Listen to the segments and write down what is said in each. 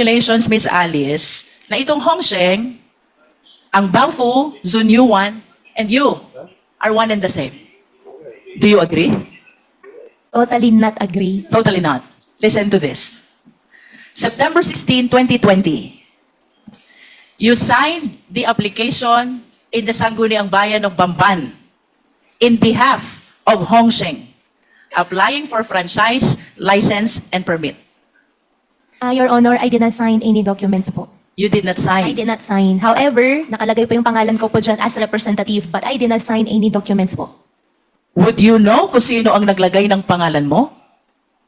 Congratulations, Miss Alice, na itong Hongsheng, ang Baofu, Zunyuan, and you are one and the same. Do you agree? Totally not agree. Totally not. Listen to this. September 16, 2020, you signed the application in the Sangguniang Bayan of Bamban in behalf of Hongsheng, applying for franchise, license, and permit. Your Honor, I did not sign any documents po. You did not I sign. did not sign. However, nakalagay po yung pangalan ko po dyan as representative, but I did not sign any documents po. Would you know kung sino ang naglagay ng pangalan mo?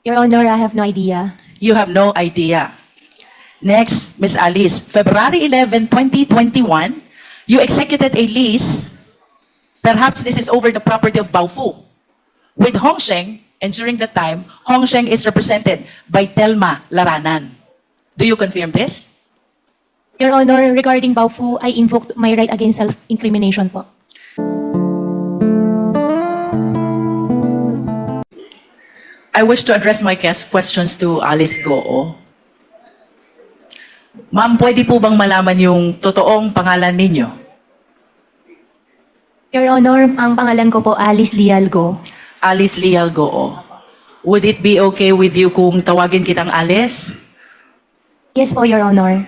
Your Honor, I have no idea. You have no idea. Next, Miss Alice, February 11, 2021, you executed a lease, perhaps this is over the property of Baofu, with Hongsheng, and during that time, Hongsheng is represented by Telma Laranan. Do you confirm this? Your Honor, regarding Baofu, I invoked my right against self-incrimination po. I wish to address my questions to Alice Goo. Ma'am, pwede po bang malaman yung totoong pangalan ninyo? Your Honor, ang pangalan ko po Alice Lialgo. Alice Lial Goo. Would it be okay with you kung tawagin kitang Alice? Yes po, Your Honor.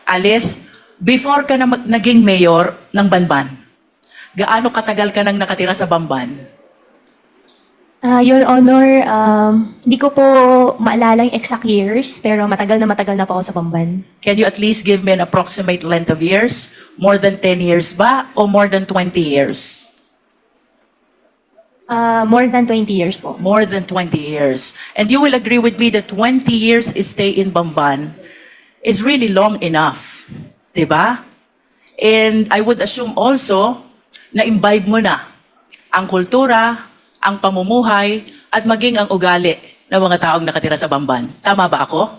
Alice, before ka na naging mayor ng Banban, gaano katagal ka nang nakatira sa Bamban? Your Honor, hindi ko po maalala yung exact years, pero matagal na po ako sa Bamban. Can you at least give me an approximate length of years? More than 10 years ba o more than 20 years? More than 20 years po. More than 20 years. And you will agree with me that 20 years stay in Bamban is really long enough. Diba? And I would assume also na imbibe mo na ang kultura, ang pamumuhay, at maging ang ugali ng mga taong nakatira sa Bamban. Tama ba ako?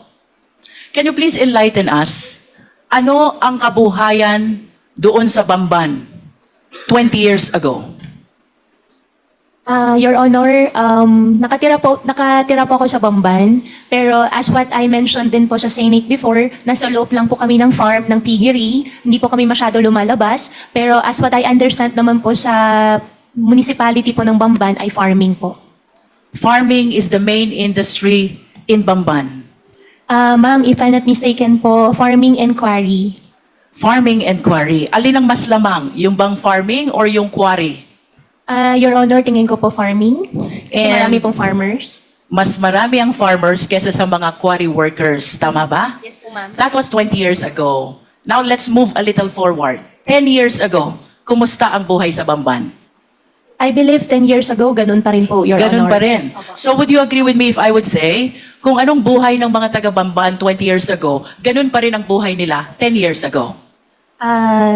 Can you please enlighten us? Ano ang kabuhayan doon sa Bamban 20 years ago? Your Honor, nakatira po ako sa Bamban, pero as what I mentioned din po sa Senate before, nasa loob lang po kami ng farm ng piggery, hindi po kami masyado lumalabas, pero as what I understand naman po sa municipality po ng Bamban ay farming po. Farming is the main industry in Bamban. Ma'am, if I'm not mistaken po, farming and quarry. Farming and quarry. Alin ang mas lamang? Yung bang farming or yung quarry? Your Honor, tingin ko po farming. Kasi And- marami pong farmers. Mas marami ang farmers kesa sa mga quarry workers. Tama ba? Yes po, ma'am. That was 20 years ago. Now let's move a little forward. 10 years ago, kumusta ang buhay sa Bamban? I believe 10 years ago, ganun pa rin po, Your Ganun Honor. pa rin. So would you agree with me if I would say, kung anong buhay ng mga taga-Bamban 20 years ago, ganun pa rin ang buhay nila 10 years ago?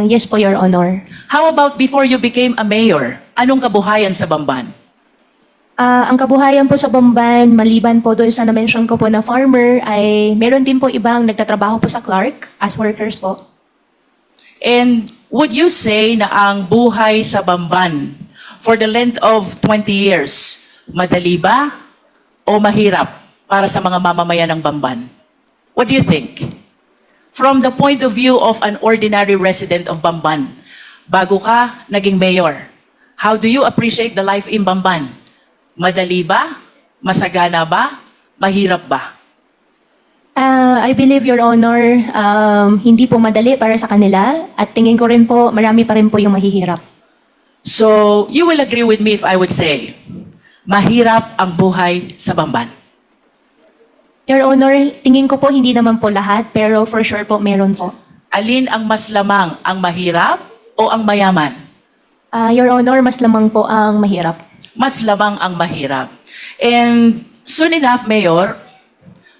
Yes po, Your Honor. How about before you became a mayor? Anong kabuhayan sa Bamban? Ang kabuhayan po sa Bamban, maliban po doon sa na-mention ko po na farmer, ay meron din po ibang nagtatrabaho po sa Clark as workers po. And would you say na ang buhay sa Bamban for the length of 20 years, madali ba o mahirap para sa mga mamamayan ng Bamban? What do you think? From the point of view of an ordinary resident of Bamban, bago ka naging mayor, how do you appreciate the life in Bamban? Madali ba? Masagana ba? Mahirap ba? I believe, Your Honor, hindi po madali para sa kanila at tingin ko rin po, marami pa rin po yung mahihirap. So, you will agree with me if I would say, mahirap ang buhay sa Bamban. Your Honor, tingin ko po hindi naman po lahat, pero for sure po meron po. Alin ang mas lamang, ang mahirap o ang mayaman? Your Honor, mas lamang po ang mahirap. Mas lamang ang mahirap. And soon enough, Mayor,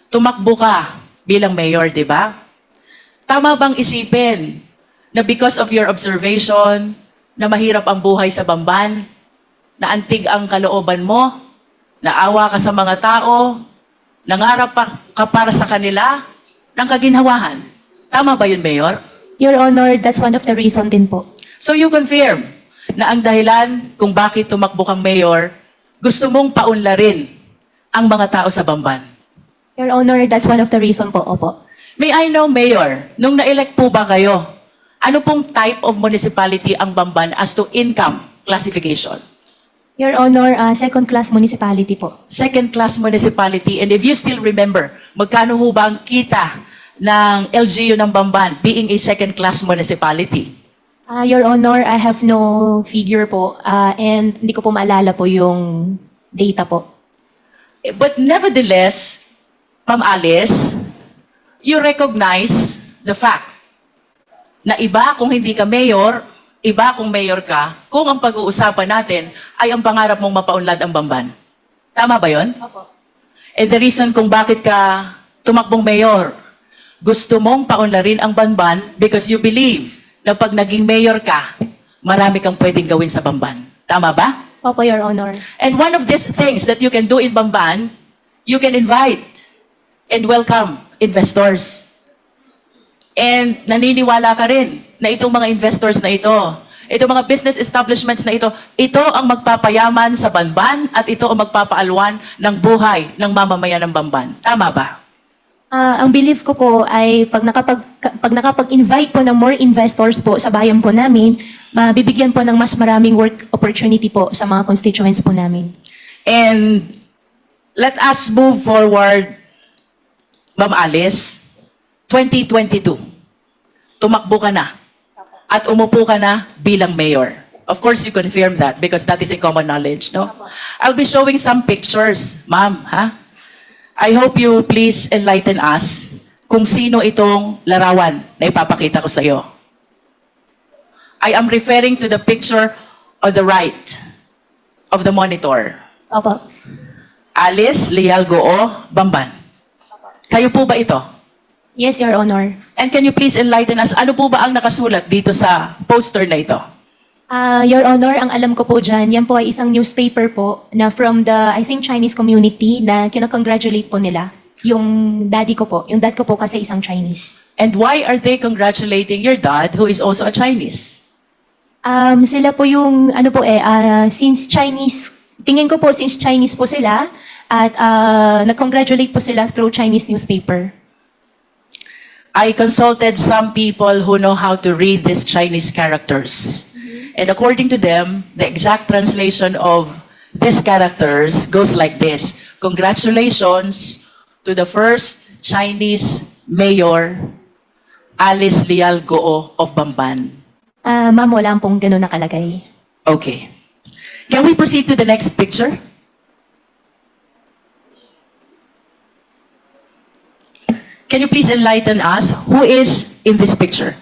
tumakbo ka bilang mayor, di ba? Tama bang isipin na because of your observation na mahirap ang buhay sa Bamban, na antig ang kalooban mo, naawa ka sa mga tao, nangarap ka para sa kanila ng kaginhawahan? Tama ba yun, Mayor? Your Honor, that's one of the reason din po. So you confirm na ang dahilan kung bakit tumakbo kang mayor, gusto mong paunlarin ang mga tao sa Bamban. Your Honor, that's one of the reason po, opo. May I know, Mayor, nung na-elect po ba kayo, ano pong type of municipality ang Bamban as to income classification? Your Honor, second-class municipality po. Second-class municipality. And if you still remember, magkano ho ba ang kita ng LGU ng Bamban being a second-class municipality? Your Honor, I have no figure po and hindi ko po maalala po yung data po. But nevertheless, Ma'am Alice, you recognize the fact na iba kung hindi ka mayor, iba kung mayor ka, kung ang pag-uusapan natin ay ang pangarap mong mapaunlad ang Bamban. Tama ba yon? Opo. And the reason kung bakit ka tumakbong mayor, gusto mong paunlarin ang Bamban because you believe na pag naging mayor ka, marami kang pwedeng gawin sa Bamban. Tama ba? Opo, Your Honor. And one of these things that you can do in Bamban, you can invite and welcome investors. And naniniwala ka rin na itong mga investors na itong mga business establishments na ito ang magpapayaman sa Bamban at ito ang magpapaalwan ng buhay ng mamamayan ng Bamban. Tama ba? Ang belief ko po ay pag nakapag-invite po ng more investors po sa bayan po namin, mabibigyan po ng mas maraming work opportunity po sa mga constituents po namin. And let us move forward, Ma'am Alice, 2022. Tumakbo ka na at umupo ka na bilang mayor. Of course, you confirm that because that is a common knowledge, no? I'll be showing some pictures, ma'am, ha? I hope you please enlighten us kung sino itong larawan na ipapakita ko sa iyo. I am referring to the picture on the right of the monitor. Opo. Alice Leal Goo Bamban. Kayo po ba ito? Yes, Your Honor. And can you please enlighten us, ano po ba ang nakasulat dito sa poster na ito? Your Honor, ang alam ko po dyan, yan po ay isang newspaper po na from the, I think, Chinese community na kinakongratulate po nila. Yung daddy ko po. Yung dad ko po kasi isang Chinese. And why are they congratulating your dad who is also a Chinese? Sila po yung, ano po since Chinese, tingin ko po since Chinese po sila, at nag-congratulate po sila through Chinese newspaper. I consulted some people who know how to read these Chinese characters. And according to them, the exact translation of these characters goes like this. Congratulations to the first Chinese mayor, Alice Leal Goo of Bamban. Ma'am, wala pong ganun nakalagay. Okay. Can we proceed to the next picture? Can you please enlighten us who is in this picture?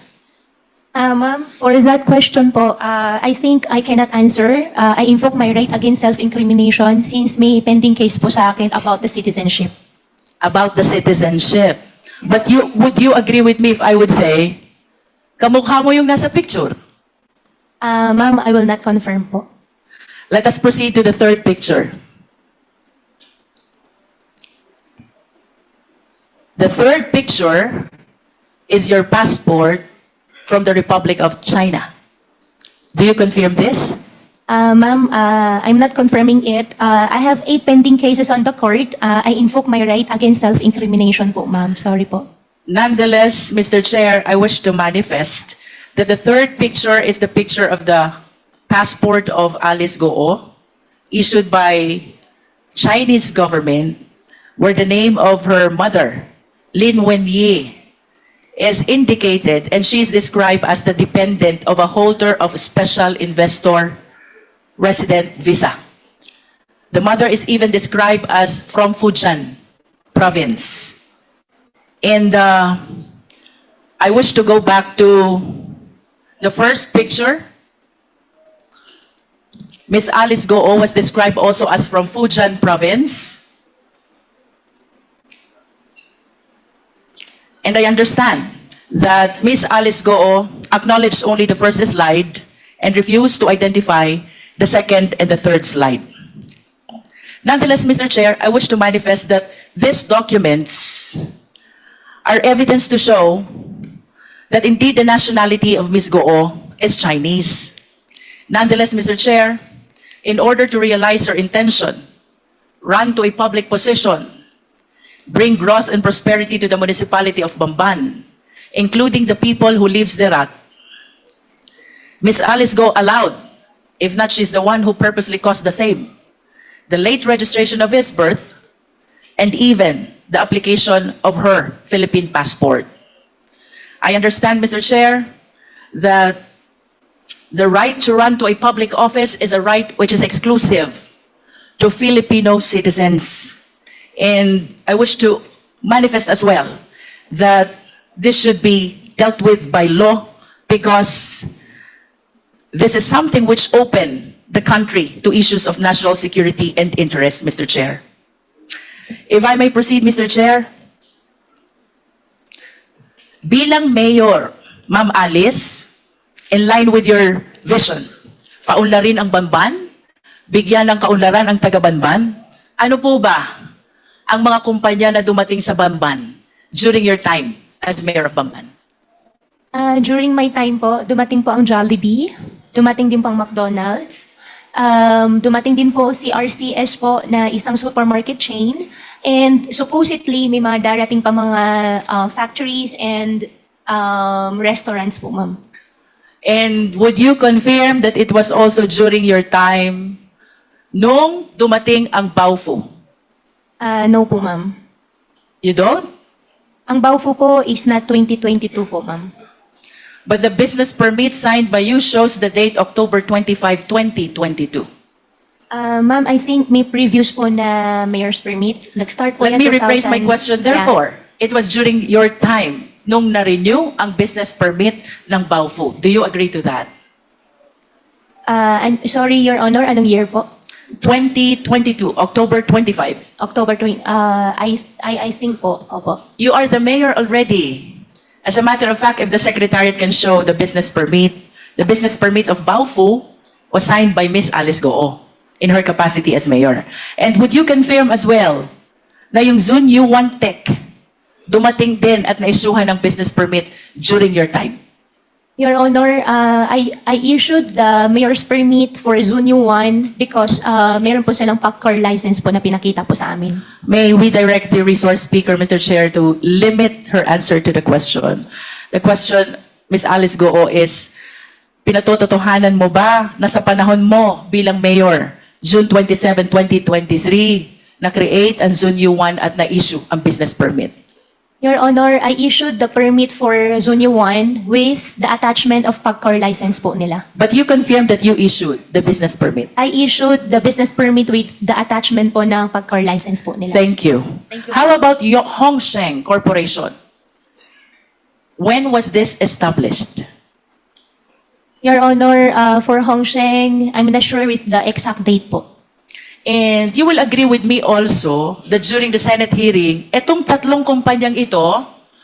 Ma'am, for that question po, I think I cannot answer. I invoke my right against self-incrimination since may pending case po sa akin about the citizenship. About the citizenship. But would you agree with me if I would say, kamukha mo yung nasa picture? Ma'am, I will not confirm po. Let us proceed to the third picture. The third picture is your passport from the Republic of China. Do you confirm this? Ma'am, I'm not confirming it. I have 8 pending cases on the court. I invoke my right against self-incrimination po, ma'am. Sorry po. Nonetheless, Mr. Chair, I wish to manifest that the third picture is the picture of the passport of Alice Goo, issued by Chinese government, where the name of her mother, Lin Wenyi, is indicated, and she is described as the dependent of a holder of special investor resident visa. The mother is even described as from Fujian province. And I wish to go back to the first picture. Miss Alice Goo was described also as from Fujian province. And I understand that Miss Alice Goo acknowledged only the first slide and refused to identify the second and the third slide. Nonetheless, Mr. Chair, I wish to manifest that these documents are evidence to show that indeed the nationality of Ms. Goo is Chinese. Nonetheless, Mr. Chair, in order to realize her intention, run to a public position, bring growth and prosperity to the municipality of Bamban, including the people who lives thereat. Miss Alice Go allowed, if not she's the one who purposely caused the same, the late registration of his birth, and even the application of her Philippine passport. I understand, Mr. Chair, that the right to run to a public office is a right which is exclusive to Filipino citizens. And I wish to manifest as well that this should be dealt with by law because this is something which opened the country to issues of national security and interest, Mr. Chair. If I may proceed, Mr. Chair. Bilang mayor, Ma'am Alice, in line with your vision, paunlarin ang Bamban, bigyan ng kaunlaran ang taga-Bamban. Ano po ba ang mga kumpanya na dumating sa Bamban during your time as mayor of Bamban? During my time po, dumating po ang Jollibee, dumating din po ang McDonald's, dumating din po si RCS po na isang supermarket chain, and supposedly may mga darating pa mga factories and restaurants po, ma'am. And would you confirm that it was also during your time nung dumating ang Baofu? No po, ma'am. You don't? Ang Baofu po is not 2022 po, ma'am. But the business permit signed by you shows the date October 25, 2022. Ma'am, I think may previous po na mayor's permit. Nag-start po Let yan me rephrase my 2000. question. Yeah. Therefore, it was during your time nung na-renew ang business permit ng Baofu. Do you agree to that? And sorry, Your Honor, anong year po? 2022, October 25. October 20. I think po. Opo. You are the mayor already. As a matter of fact, if the secretariat can show the business permit of Baofu was signed by Miss Alice Goo in her capacity as mayor. And would you confirm as well na yung Zone U1 Tech dumating din at naisuhan ng business permit during your time? Your Honor, I issued the mayor's permit for Zone 1 because meron po silang PACCOR license po na pinakita po sa amin. May we direct the resource speaker, Mr. Chair, to limit her answer to the question. The question, Ms. Alice Goo, is, pinatototohanan mo ba na sa panahon mo bilang mayor, June 27, 2023, na-create ang Zone U1 at na-issue ang business permit? Your Honor, I issued the permit for Zone 1 with the attachment of PACCOR license po nila. But you confirmed that you issued the business permit. I issued the business permit with the attachment po ng PACCOR license po nila. Thank you. Thank you. How about Hongsheng Corporation? When was this established? Your Honor, for Hongsheng, I'm not sure with the exact date po. And you will agree with me also that during the Senate hearing, etong tatlong kumpanyang ito,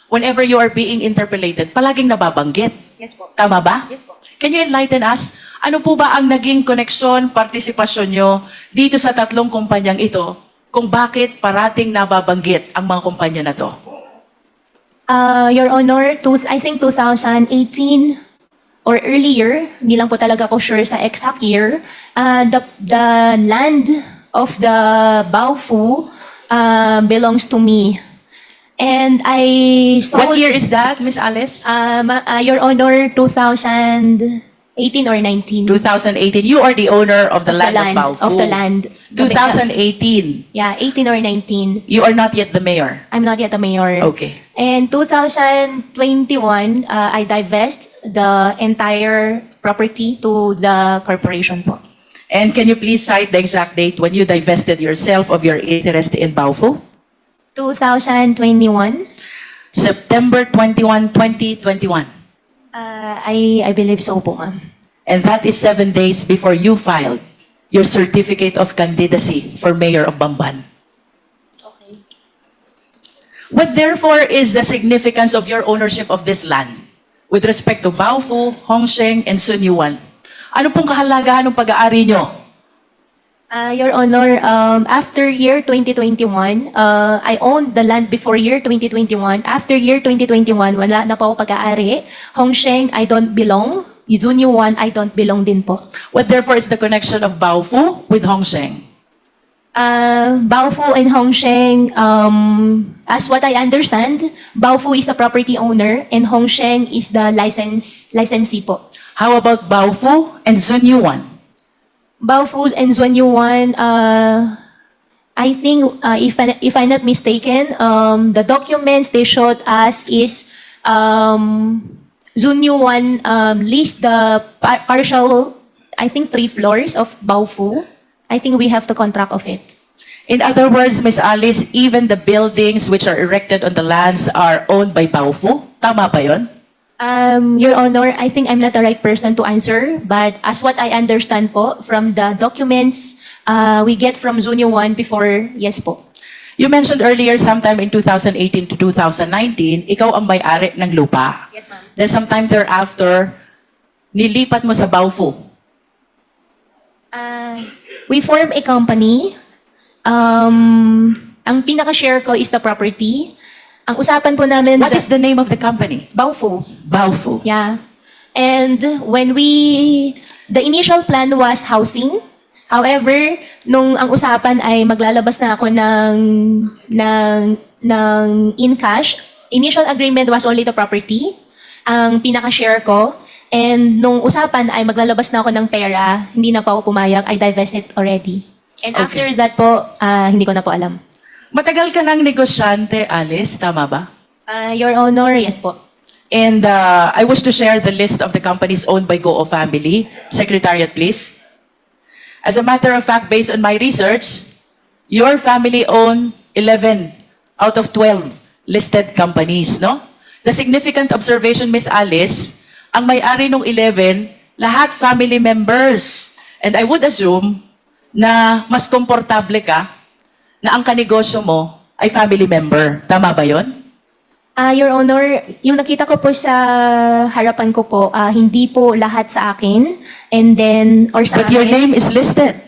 whenever you are being interpellated, palaging nababanggit. Yes po. Tama ba? Yes po. Can you enlighten us? Ano po ba ang naging koneksyon, partisipasyon nyo dito sa tatlong kumpanyang ito kung bakit parating nababanggit ang mga kumpanya na to? Your Honor, I think 2018 or earlier, hindi lang po talaga ako sure sa exact year, the land of the Baofu belongs to me. And I sold... What year is that, Miss Alice? Your Honor, 2018 or 19. 2018. You are the owner of the land of Baofu. Of the land. 2018. Yeah, 18 or 19. You are not yet the mayor. I'm not yet a mayor. Okay. And 2021, I divest the entire property to the corporation po. And can you please cite the exact date when you divested yourself of your interest in Baofu? 2021. September 21, 2021. I believe so po, ma'am. And that is 7 days before you filed your certificate of candidacy for mayor of Bamban. Okay. What therefore is the significance of your ownership of this land with respect to Baofu, Hongsheng, and Sunyuan? Ano pong kahalagahan ng pag-aari nyo? Your Honor, after year 2021, I owned the land before year 2021. After year 2021, wala na po ako pag-aari. Hongsheng, I don't belong. Zone 1, I don't belong din po. What therefore is the connection of Baofu with Hongsheng? Baofu and Hongsheng, as what I understand, Baofu is the property owner and Hongsheng is the licensee po. How about Baofu and Zunyuan? Baofu and Zuanyuan, I think, if I'm not mistaken, the documents they showed us is Zunyuan leased the partial, I think, 3 floors of Baofu. I think we have the contract of it. In other words, Ms. Alice, even the buildings which are erected on the lands are owned by Baofu? Tama ba yun? Your Honor, I think I'm not the right person to answer, but as what I understand po, from the documents we get from Zunyuan before, yes po. You mentioned earlier sometime in 2018 to 2019, ikaw ang may-ari ng lupa. Yes, ma'am. Then sometime thereafter, nilipat mo sa Baofu. We form a company. Ang pinaka-share ko is the property. Ang usapan po namin What is the name of the company? Baofu. Baofu. Yeah. And when the initial plan was housing. However, nung ang usapan ay maglalabas na ako ng in cash, initial agreement was only the property, ang pinaka-share ko. And nung usapan ay maglalabas na ako ng pera, hindi na po ako pumayag, I divested already. And Okay. after that po, hindi ko na po alam. Matagal ka ng negosyante, Alice, tama ba? Your Honor, yes po. And I wish to share the list of the companies owned by Goo family. Secretariat, please. As a matter of fact, based on my research, your family own 11 out of 12 listed companies, no? The significant observation, Miss Alice, ang may-ari ng 11, lahat family members. And I would assume na mas komportable ka na ang kanegosyo mo ay family member. Tama ba yon? Your Honor, yung nakita ko po sa harapan ko po, hindi po lahat sa akin. And then, or sa But your akin. name is listed.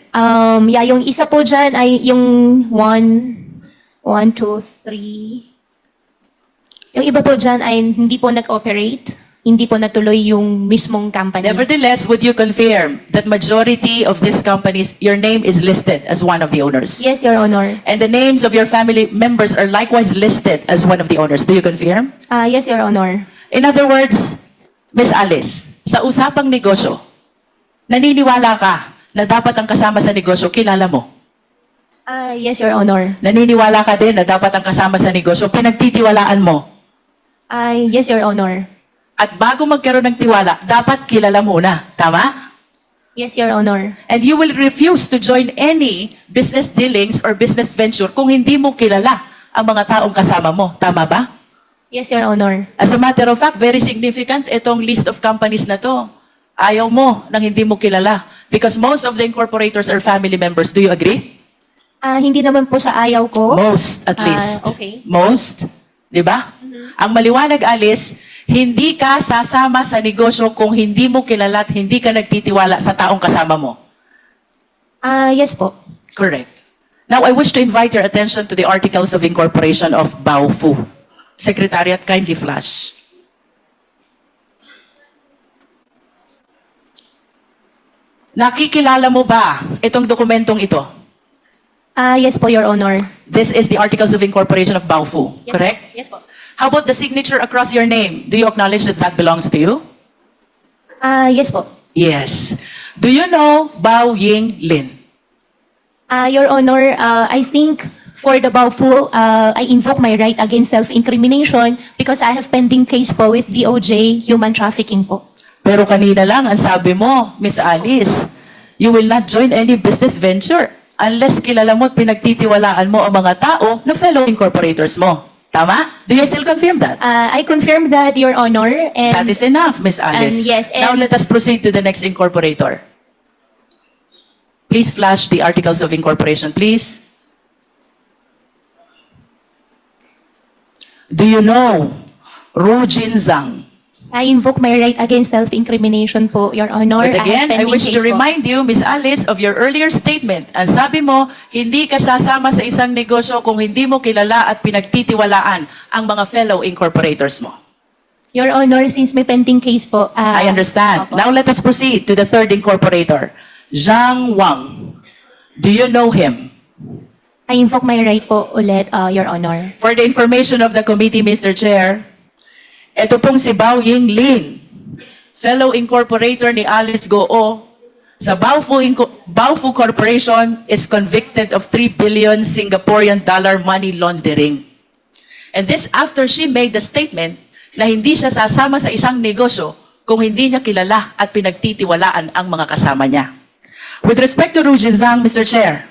Yeah, yung isa po dyan ay yung 1, 2, 3. Yung iba po dyan ay hindi po nag-operate. Hindi po natuloy yung mismong company. Nevertheless, would you confirm that majority of these companies, your name is listed as one of the owners? Yes, Your Honor. And the names of your family members are likewise listed as one of the owners. Do you confirm? Yes, Your Honor. In other words, Miss Alice, sa usapang negosyo, naniniwala ka na dapat ang kasama sa negosyo, kilala mo? Yes, Your Honor. Naniniwala ka din na dapat ang kasama sa negosyo, pinagtitiwalaan mo? Yes, Your Honor. At bago magkaroon ng tiwala, dapat kilala muna. Tama? Yes, Your Honor. And you will refuse to join any business dealings or business venture kung hindi mo kilala ang mga taong kasama mo. Tama ba? Yes, Your Honor. As a matter of fact, very significant itong list of companies na to. Ayaw mo nang hindi mo kilala. Because most of the incorporators are family members. Do you agree? Hindi naman po sa ayaw ko. Most, at least. Okay. Most. Di ba? Ang maliwanag, Alice, hindi ka sasama sa negosyo kung hindi mo kilala at hindi ka nagtitiwala sa taong kasama mo. Yes po. Correct. Now, I wish to invite your attention to the Articles of Incorporation of Baofu. Secretariat, kindly flash. Nakikilala mo ba itong dokumentong ito? Yes po, Your Honor. This is the Articles of Incorporation of Baofu, correct? Yes po. How about the signature across your name? Do you acknowledge that that belongs to you? Yes po. Yes. Do you know Bao Ying Lin? Your Honor, I think for the Baofu, I invoke my right against self-incrimination because I have pending case po with DOJ human trafficking po. Pero kanina lang, ang sabi mo, Miss Alice, you will not join any business venture unless kilala mo at pinagtitiwalaan mo ang mga tao na fellow incorporators mo. Tama? Do you still confirm that? I confirm that, Your Honor, and That is enough, Miss Alice. yes, Now and- let us proceed to the next incorporator. Please flash the Articles of Incorporation, please. Do you know Ru Jinzang? I invoke my right against self-incrimination po, Your Honor. But have again, I pending wish to case po. remind you, Miss Alice, of your earlier statement. Ang sabi mo, hindi ka sasama sa isang negosyo kung hindi mo kilala at pinagtitiwalaan ang mga fellow incorporators mo. Your Honor, since may pending case po. I understand. Opo. Now let us proceed to the third incorporator, Zhang Wang. Do you know him? I invoke my right po ulit, Your Honor. For the information of the committee, Mr. Chair, ito pong si Bao Ying Lin, fellow incorporator ni Alice Goo, sa Baofu Corporation is convicted of 3 billion Singaporean dollar money laundering. And this after she made the statement na hindi siya sasama sa isang negosyo kung hindi niya kilala at pinagtitiwalaan ang mga kasama niya. With respect to Ru Jinzhang, Mr. Chair,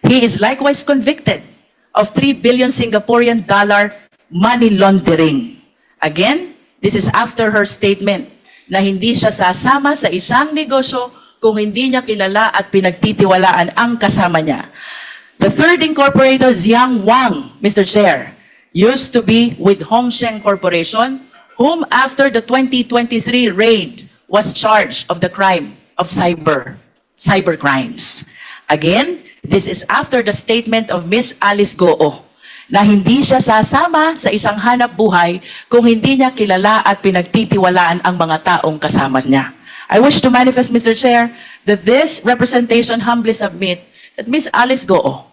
he is likewise convicted of 3 billion Singaporean dollar money laundering. Again, this is after her statement na hindi siya sasama sa isang negosyo kung hindi niya kilala at pinagtitiwalaan ang kasama niya. The third incorporator, Jiang Wang, Mr. Chair, used to be with Hongsheng Corporation, whom after the 2023 raid was charged of the crime of cyber crimes. Again, this is after the statement of Miss Alice Goo na hindi siya sasama sa isang hanap buhay kung hindi niya kilala at pinagtitiwalaan ang mga taong kasama niya. I wish to manifest, Mr. Chair, that this representation humbly submit that Miss Alice Goo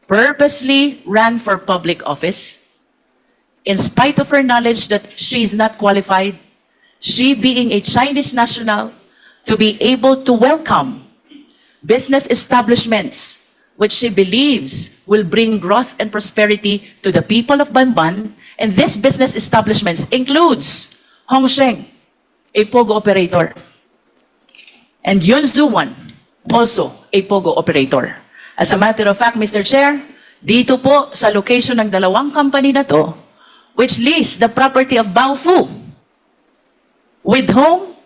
purposely ran for public office in spite of her knowledge that she is not qualified, she being a Chinese national, to be able to welcome business establishments which she believes will bring growth and prosperity to the people of Banban, and this business establishments includes Hongsheng, a POGO operator, and Yun Zuwan, also a POGO operator. As a matter of fact, Mr. Chair, dito po sa location ng dalawang company na to, which lease the property of Baofu, with whom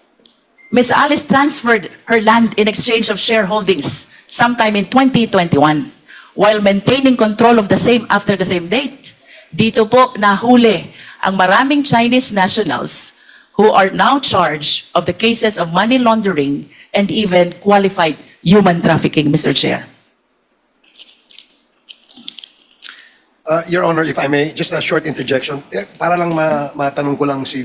Ms. Alice transferred her land in exchange of shareholdings sometime in 2021, while maintaining control of the same after the same date. Dito po nahuli ang maraming Chinese nationals who are now charged of the cases of money laundering and even qualified human trafficking, Mr. Chair. Your Honor, if I may, just a short interjection. Para lang matanong ko lang si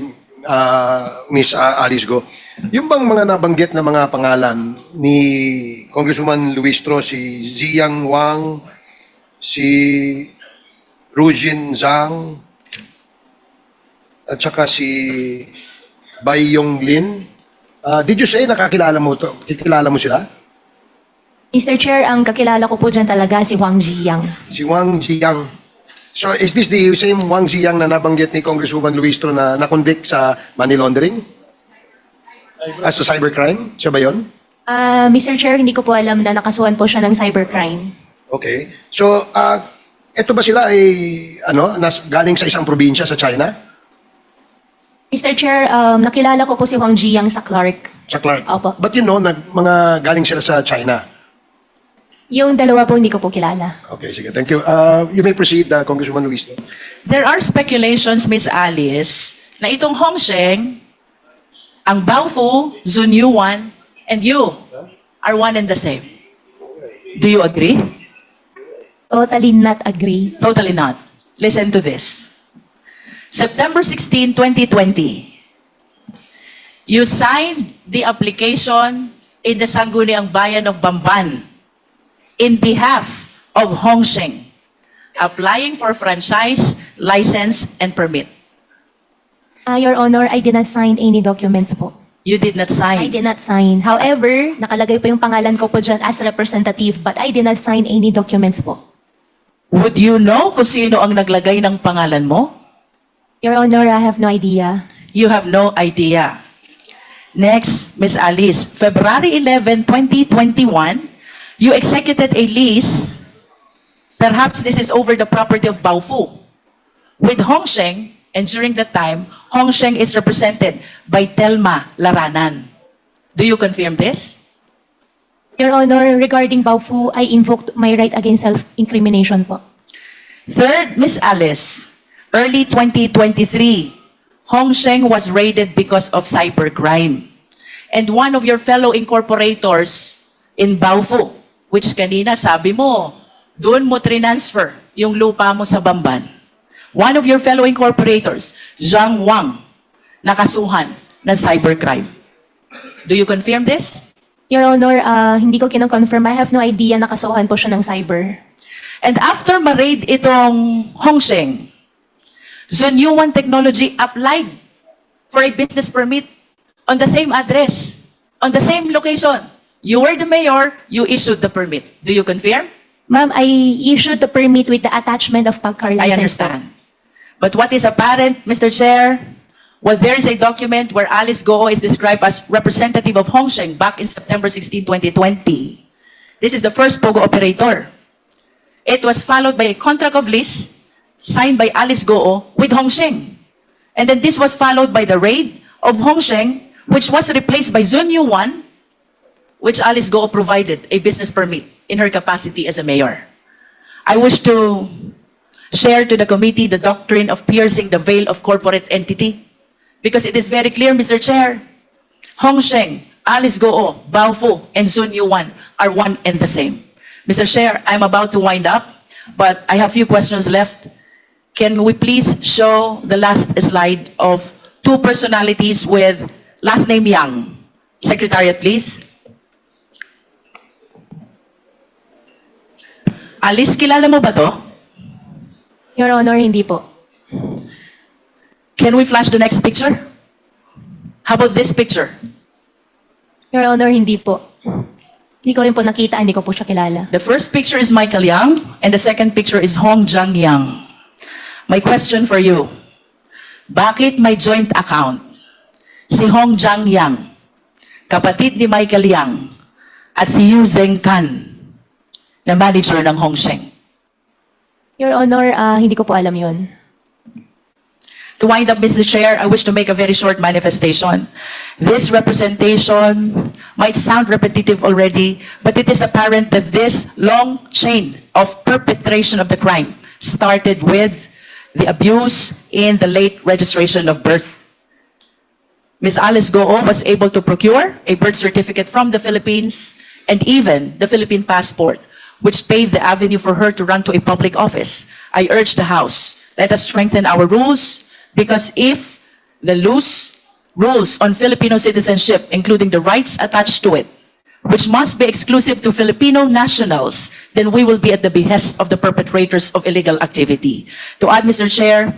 Miss Alice Go. Yung bang mga nabanggit na mga pangalan ni Congresswoman Luistro, si Jiang Wang, si Rujin Zhang, at saka si Bai Yonglin, did you say nakakilala mo to? Kikilala mo sila? Mr. Chair, ang kakilala ko po dyan talaga si Wang Ziyang. Si Wang Jiang. So is this the same Wang Jiang na nabanggit ni Congresswoman Luistro na na-convict sa money laundering? As a cybercrime? Siya ba yun? Mr. Chair, hindi ko po alam na nakasuhan po siya ng cybercrime. Okay. So, eto ba sila ay galing sa isang probinsya sa China? Mr. Chair, nakilala ko po si Wang Ziyang sa Clark. Sa Clark? Opo. But you know, mga galing sila sa China. Yung dalawa po hindi ko po kilala. Okay, sige. Thank you. You may proceed, Congresswoman Luis. There are speculations, Miss Alice, na itong Hongsheng, ang Baofu, Zunyuan, and you are one and the same. Do you agree? Totally not agree. Totally not. Listen to this. September 16, 2020, you signed the application in the Sangguniang Bayan of Bamban in behalf of Hongsheng, applying for franchise, license, and permit. Your Honor, I did not sign any documents po. You did not I sign. did not sign. However, nakalagay po yung pangalan ko po dyan as representative, but I did not sign any documents po. Would you know kung sino ang naglagay ng pangalan mo? Your Honor, I have no idea. You have no idea. Next, Miss Alice, February 11, 2021, you executed a lease. Perhaps this is over the property of Baofu with Hongsheng, and during that time, Hongsheng is represented by Telma Laranan. Do you confirm this? Your Honor, regarding Baofu, I invoked my right against self-incrimination po. Third, Miss Alice, early 2023, Hongsheng was raided because of cybercrime. And one of your fellow incorporators in Baofu, which kanina sabi mo, doon mo transfer yung lupa mo sa Bamban. One of your fellow incorporators, Jiang Wang, nakasuhan ng cybercrime. Do you confirm this? Your Honor, hindi ko kino-confirm. I have no idea nakasuhan po siya ng cyber. And after ma-raid itong Hongsheng, Zunyuan Technology applied for a business permit on the same address, on the same location. You were the mayor, you issued the permit. Do you confirm? Ma'am, I issued the permit with the attachment of PAGCAR license. I understand. But what is apparent, Mr. Chair, well, there is a document where Alice Goo is described as representative of Hongsheng back in September 16, 2020. This is the first POGO operator. It was followed by a contract of lease signed by Alice Goo with Hongsheng. And then this was followed by the raid of Hongsheng, which was replaced by Zunyuan, which Alice Goo provided a business permit in her capacity as a mayor. I wish to share to the committee the doctrine of piercing the veil of corporate entity, because it is very clear, Mr. Chair, Hongsheng, Alice Goo, Baofu, and Zunyuan are one and the same. Mr. Chair, I'm about to wind up, but I have few questions left. Can we please show the last slide of two personalities with last name Yang? Secretariat, please. Alice, kilala mo ba to? Your Honor, hindi po. Can we flash the next picture? How about this picture? Your Honor, hindi po. Hindi ko rin po nakita, hindi ko po siya kilala. The first picture is Michael Yang, and the second picture is Hong Jiang Yang. My question for you, bakit may joint account si Hong Jiang Yang, kapatid ni Michael Yang, at si Yu Zhengkan, na manager ng Hongsheng? Your Honor, hindi ko po alam yun. To wind up, Mr. Chair, I wish to make a very short manifestation. This representation might sound repetitive already, but it is apparent that this long chain of perpetration of the crime started with the abuse in the late registration of birth. Ms. Alice Goo was able to procure a birth certificate from the Philippines and even the Philippine passport, which paved the avenue for her to run to a public office. I urge the House, let us strengthen our rules, because if the loose rules on Filipino citizenship, including the rights attached to it, which must be exclusive to Filipino nationals, then we will be at the behest of the perpetrators of illegal activity. To add, Mr. Chair,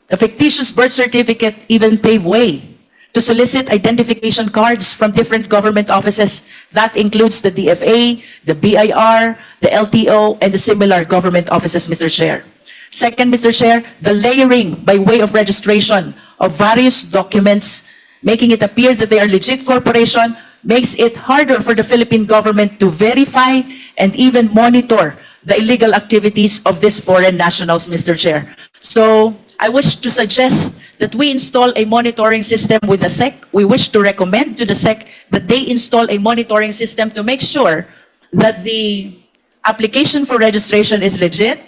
the fictitious birth certificate even paved way to solicit identification cards from different government offices. That includes the DFA, the BIR, the LTO, and the similar government offices, Mr. Chair. Second, Mr. Chair, the layering by way of registration of various documents, making it appear that they are legit corporation, makes it harder for the Philippine government to verify and even monitor the illegal activities of these foreign nationals, Mr. Chair. So I wish to suggest that we install a monitoring system with the SEC. We wish to recommend to the SEC that they install a monitoring system to make sure that the application for registration is legit,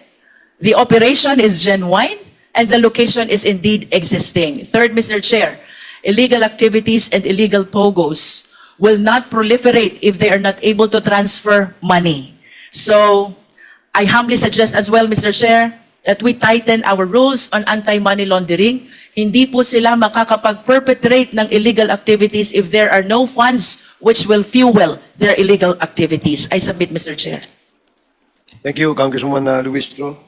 the operation is genuine, and the location is indeed existing. Third, Mr. Chair, illegal activities and illegal POGOs will not proliferate if they are not able to transfer money. So I humbly suggest as well, Mr. Chair, that we tighten our rules on anti-money laundering. Hindi po sila makakapag-perpetrate ng illegal activities if there are no funds which will fuel their illegal activities. I submit, Mr. Chair. Thank you, Congresswoman Luis Tro.